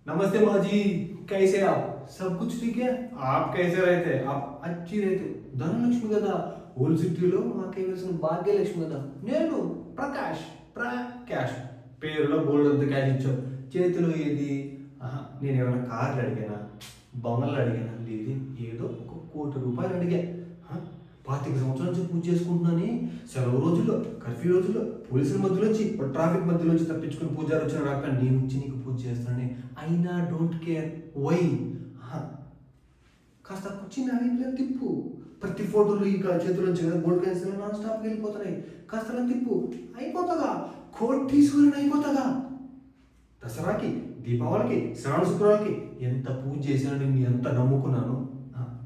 नमस्ते माँ जी, कैसे आप? सब कुछ ठीक है? आप कैसे रहते? आप अच्छी रहते? ధనలక్ష్మి కదా ఓల్డ్ సిటీలో మాకే వేసిన భాగ్యలక్ష్మి కదా నేను ప్రకాష్ పేరులో గోల్డ్ అంత క్యాష్ ఇచ్చావు చేతిలో ఏది నేను ఏమైనా కార్లు అడిగానా బొమ్మలు అడిగానా లేదు ఏదో ₹1,00,00,000 అడిగా 25 సంవత్సరాల నుంచి పూజ చేసుకుంటున్నాని సెలవు రోజుల్లో కర్ఫ్యూ రోజుల్లో పోలీసుల మధ్యలో వచ్చి ట్రాఫిక్ మధ్యలో వచ్చి తప్పించుకుని పూజారు వచ్చిన రాక నేను వచ్చి నీకు పూజ చేస్తానని అయినా డోంట్ కేర్ వై కాస్త కూర్చుని అలా తిప్పు ప్రతి ఫోటోలు ఇక చేతుల నుంచి కదా గోల్డ్ కాయిన్స్ నాన్ స్టాప్కి వెళ్ళిపోతున్నాయి కాస్త అలా తిప్పు అయిపోతుందా కోటీశ్వరుని అయిపోతుందా దసరాకి దీపావళికి శ్రావణ శుక్రవారికి ఎంత పూజ చేశాను నేను ఎంత నమ్ముకున్నాను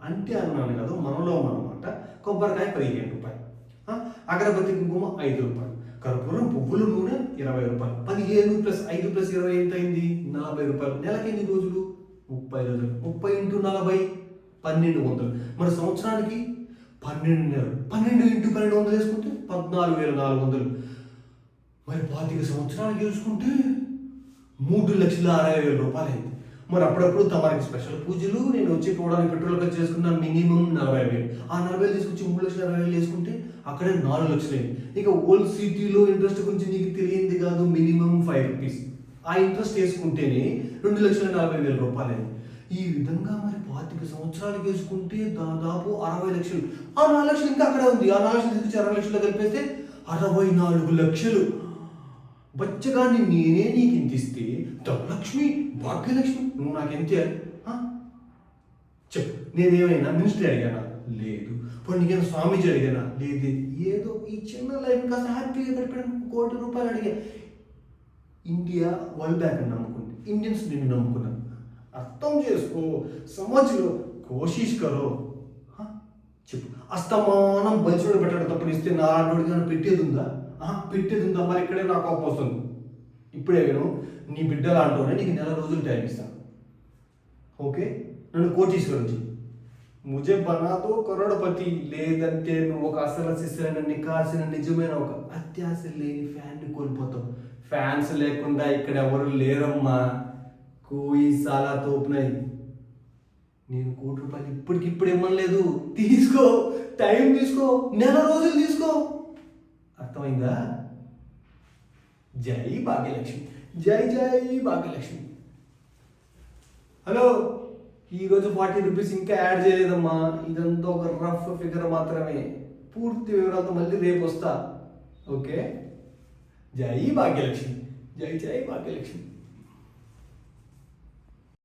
అంటే అన్నాను కదా మనలో మనమాట కొబ్బరికాయ ₹15 అగరబత్తి కుంకుమ ₹5 కర్పూరం పువ్వులు నూనె ₹20 15 + 5 + 20 ఎంత అయింది ₹40 నెలకి ఎన్ని రోజులు 30 రోజులు 30 × 40 1200 మరి సంవత్సరానికి 12 నెలలు 12 × 1200 వేసుకుంటే 14,400 మరి 25 సంవత్సరాలకి వేసుకుంటే ₹3,60,000 అయింది మరి అప్పుడప్పుడు తమరికి స్పెషల్ పూజలు నేను వచ్చి పోవడానికి పెట్రోల్ ఖర్చు చేసుకున్న మినిమం 40,000 ఆ 40,000 తీసుకొచ్చి 3,60,000 వేసుకుంటే అక్కడే 4,00,000 అయింది ఇక ఓల్డ్ సిటీలో ఇంట్రెస్ట్ గురించి నీకు తెలియంది కాదు మినిమం ₹5 ఆ ఇంట్రెస్ట్ వేసుకుంటేనే ₹2,40,000 అయింది ఈ విధంగా మరి 25 సంవత్సరాలు వేసుకుంటే దాదాపు 60 లక్షలు ఆ 4 లక్షలు ఇంకా అక్కడే ఉంది ఆ 4 లక్షలు తీసుకొచ్చి 60 లక్షలు కలిపేస్తే 64 లక్షలు బచ్చగాన్ని నేనే నీకు ఇంత ఇస్తే ధనలక్ష్మి భాగ్యలక్ష్మి నువ్వు నాకెంత చెప్పు నేనేమైనా మినిస్ట్రీ అడిగానా లేదు ఇప్పుడు నీకేమైనా స్వామీజీ అడిగానా లేదు ఏదో ఈ చిన్న లైఫ్ కాస్త హ్యాపీగా గడిపడానికి ₹1,00,00,000 అడిగా ఇండియా వరల్డ్ బ్యాంక్ నమ్ముకుంది ఇండియన్స్ నిన్ను నమ్ముకున్నాను అర్థం చేసుకో సమాజ్లో కోషిష్ కరో చెప్పు అస్తమానం బలిచోడు పెట్టడం తప్పుడు ఇస్తే నా నోడికి పెట్టేది ఉందా మరి ఇక్కడే నాకు కోపం వస్తుంది ఇప్పుడే నేను నీ బిడ్డలు అంటూనే నీకు 4 రోజులు టైం ఇస్తాను ఓకే నన్ను కోటీశ్వరుంచి ముజే బనాతో కరోడపతి లేదంటే నువ్వు ఒక అసలు శిశులైన నికాసిన నిజమైన ఒక అత్యాశ లేని ఫ్యాన్ని కోల్పోతావు ఫ్యాన్స్ లేకుండా ఇక్కడ ఎవరు లేరమ్మా కోయి సాలా తోపునాయి నేను ₹1,00,00,000 ఇప్పటికిప్పుడు ఇవ్వలేదు తీసుకో టైం తీసుకో 4 రోజులు తీసుకో అర్థమైందా జై భాగ్యలక్ష్మి జై భాగ్యలక్ష్మి హలో ఈరోజు ₹40 ఇంకా యాడ్ చేయలేదమ్మా ఇదంతా ఒక రఫ్ ఫిగర్ మాత్రమే పూర్తి వివరాలతో మళ్ళీ రేపు వస్తా ఓకే జై భాగ్యలక్ష్మి జై భాగ్యలక్ష్మి